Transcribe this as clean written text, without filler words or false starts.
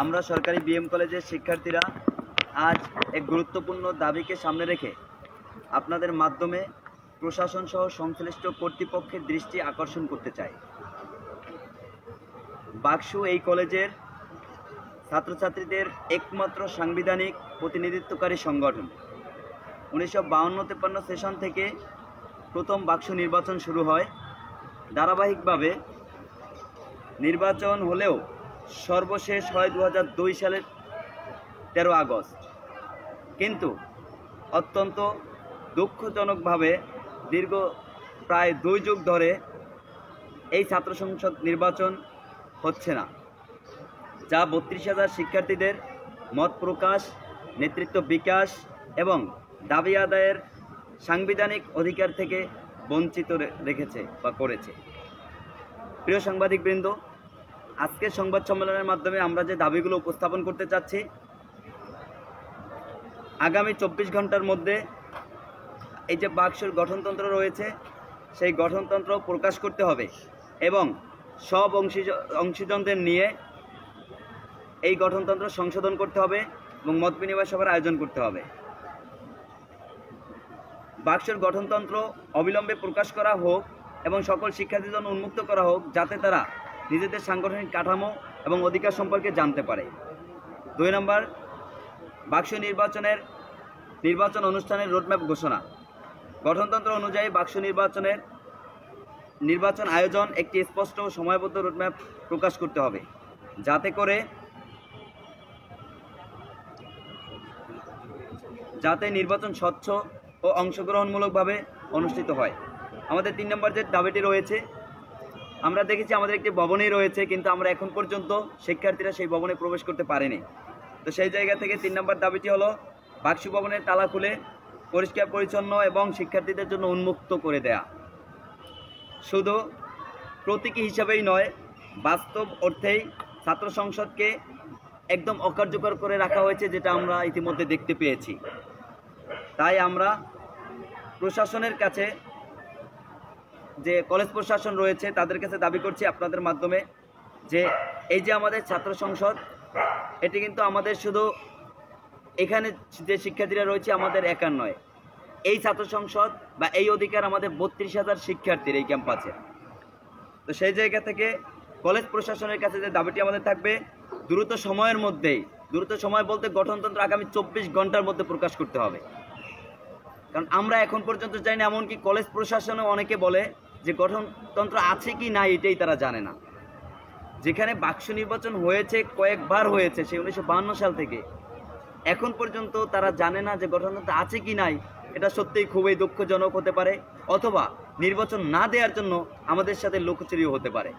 আমরা সরকারি বিএম কলেজের শিক্ষার্থীরা আজ এক গুরুত্বপূর্ণ দাবিকে সামনে রেখে আপনাদের মাধ্যমে প্রশাসন সহ সংশ্লিষ্ট কর্তৃপক্ষের দৃষ্টি আকর্ষণ করতে চাই। বাকসু এই কলেজের ছাত্রছাত্রীদের একমাত্র সাংবিধানিক প্রতিনিধিত্বকারী সংগঠন। 1952-53 সেশন থেকে প্রথম বাকসু নির্বাচন শুরু হয়। ধারাবাহিকভাবে নির্বাচন হলেও সর্বশেষ হয় 2002 সালের 13 আগস্ট। কিন্তু অত্যন্ত দুঃখজনকভাবে দীর্ঘ প্রায় 2 যুগ ধরে এই ছাত্র সংসদ নির্বাচন হচ্ছে না, যা 32,000 শিক্ষার্থীদের মত প্রকাশ, নেতৃত্ব বিকাশ এবং দাবি আদায়ের সাংবিধানিক অধিকার থেকে বঞ্চিত রেখেছে বা করেছে। প্রিয় সাংবাদিকবৃন্দ, আজকের সংবাদ সম্মেলনের মাধ্যমে আমরা যে দাবিগুলো উপস্থাপন করতে চাচ্ছি, আগামী 24 ঘন্টার মধ্যে এই যে বাকসুর গঠনতন্ত্র রয়েছে সেই গঠনতন্ত্র প্রকাশ করতে হবে এবং সব অংশীজনদের নিয়ে এই গঠনতন্ত্র সংশোধন করতে হবে এবং মত বিনিময় সভার আয়োজন করতে হবে। বাকসুর গঠনতন্ত্র অবিলম্বে প্রকাশ করা হোক এবং সকল শিক্ষার্থীদের জন্য উন্মুক্ত করা হোক, যাতে তারা নিজেদের সাংগঠনিক কাঠামো এবং অধিকার সম্পর্কে জানতে পারে। 2 নম্বর, বাকসু নির্বাচন অনুষ্ঠানের রোডম্যাপ ঘোষণা। গঠনতন্ত্র অনুযায়ী বাকসু নির্বাচন আয়োজন একটি স্পষ্ট ও সময়বদ্ধ রোডম্যাপ প্রকাশ করতে হবে, যাতে নির্বাচন স্বচ্ছ ও অংশগ্রহণমূলকভাবে অনুষ্ঠিত হয়। আমাদের 3 নম্বর যে দাবিটি রয়েছে, আমরা দেখেছি আমাদের একটি ভবনই রয়েছে, কিন্তু আমরা এখন পর্যন্ত শিক্ষার্থীরা সেই ভবনে প্রবেশ করতে পারেনি। তো সেই জায়গা থেকে 3 নম্বর দাবিটি হলো বাকসু ভবনের তালা খুলে পরিষ্কার পরিচ্ছন্ন এবং শিক্ষার্থীদের জন্য উন্মুক্ত করে দেয়া। শুধু প্রতীকী হিসাবেই নয়, বাস্তব অর্থেই ছাত্র সংসদকে একদম অকার্যকর করে রাখা হয়েছে, যেটা আমরা ইতিমধ্যে দেখতে পেয়েছি। তাই আমরা প্রশাসনের কাছে, যে কলেজ প্রশাসন রয়েছে তাদের কাছে দাবি করছি আপনাদের মাধ্যমে, যে এই যে আমাদের ছাত্র সংসদ, এটি কিন্তু আমাদের শুধু এখানে যে শিক্ষার্থীরা রয়েছে আমাদের একার নয়। এই ছাত্র সংসদ বা এই অধিকার আমাদের 32,000 শিক্ষার্থীর এই ক্যাম্পাসে। তো সেই জায়গা থেকে কলেজ প্রশাসনের কাছে যে দাবিটি আমাদের থাকবে, দ্রুত সময়ের মধ্যেই, দ্রুত সময় বলতে গঠনতন্ত্র আগামী 24 ঘন্টার মধ্যে প্রকাশ করতে হবে। কারণ আমরা এখন পর্যন্ত জানি না, এমনকি কলেজ প্রশাসনও অনেকে বলে যে গঠনতন্ত্র আছে কি না এটাই তারা জানে না। যেখানে বাকসু নির্বাচন হয়েছে, কয়েকবার হয়েছে সেই 1952 সাল থেকে, এখন পর্যন্ত তারা জানে না যে গঠনতন্ত্র আছে কি নাই। এটা সত্যিই খুবই দুঃখজনক হতে পারে, অথবা নির্বাচন না দেওয়ার জন্য আমাদের সাথে লুকোচুরিও হতে পারে।